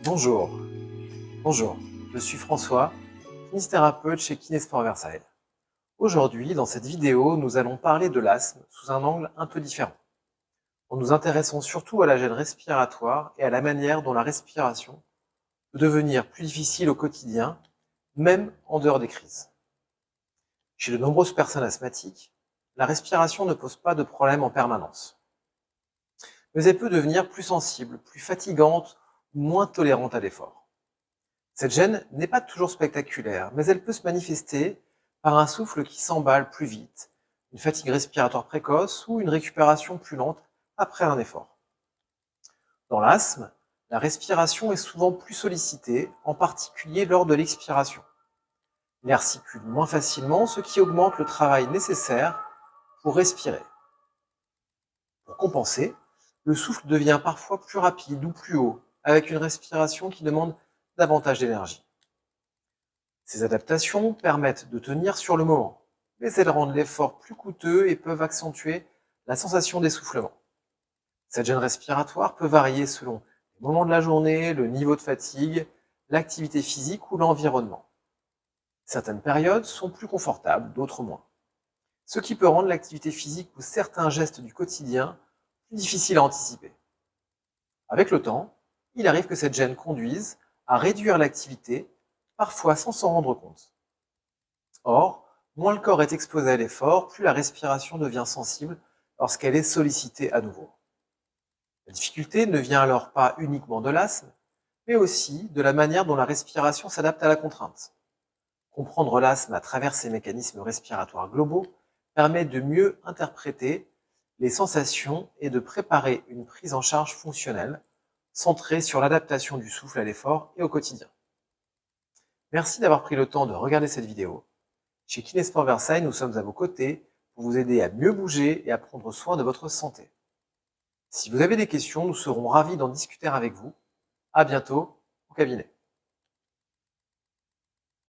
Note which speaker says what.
Speaker 1: Bonjour, bonjour, je suis François, kinésithérapeute chez Kinésport Versailles. Aujourd'hui, dans cette vidéo, nous allons parler de l'asthme sous un angle un peu différent. En nous intéressant surtout à la gêne respiratoire et à la manière dont la respiration peut devenir plus difficile au quotidien, même en dehors des crises. Chez de nombreuses personnes asthmatiques, la respiration ne pose pas de problème en permanence. Mais elle peut devenir plus sensible, plus fatigante ou moins tolérante à l'effort. Cette gêne n'est pas toujours spectaculaire, mais elle peut se manifester par un souffle qui s'emballe plus vite, une fatigue respiratoire précoce ou une récupération plus lente après un effort. Dans l'asthme, la respiration est souvent plus sollicitée, en particulier lors de l'expiration. L'air circule moins facilement, ce qui augmente le travail nécessaire pour respirer. Pour compenser, le souffle devient parfois plus rapide ou plus haut, avec une respiration qui demande davantage d'énergie. Ces adaptations permettent de tenir sur le moment, mais elles rendent l'effort plus coûteux et peuvent accentuer la sensation d'essoufflement. Cette gêne respiratoire peut varier selon les moments de la journée, le niveau de fatigue, l'activité physique ou l'environnement. Certaines périodes sont plus confortables, d'autres moins, ce qui peut rendre l'activité physique ou certains gestes du quotidien plus difficiles à anticiper. Avec le temps, il arrive que cette gêne conduise à réduire l'activité, parfois sans s'en rendre compte. Or, moins le corps est exposé à l'effort, plus la respiration devient sensible lorsqu'elle est sollicitée à nouveau. La difficulté ne vient alors pas uniquement de l'asthme, mais aussi de la manière dont la respiration s'adapte à la contrainte. Comprendre l'asthme à travers ses mécanismes respiratoires globaux permet de mieux interpréter les sensations et de préparer une prise en charge fonctionnelle, centrée sur l'adaptation du souffle à l'effort et au quotidien. Merci d'avoir pris le temps de regarder cette vidéo. Chez Kinésport Versailles, nous sommes à vos côtés pour vous aider à mieux bouger et à prendre soin de votre santé. Si vous avez des questions, nous serons ravis d'en discuter avec vous. À bientôt au cabinet.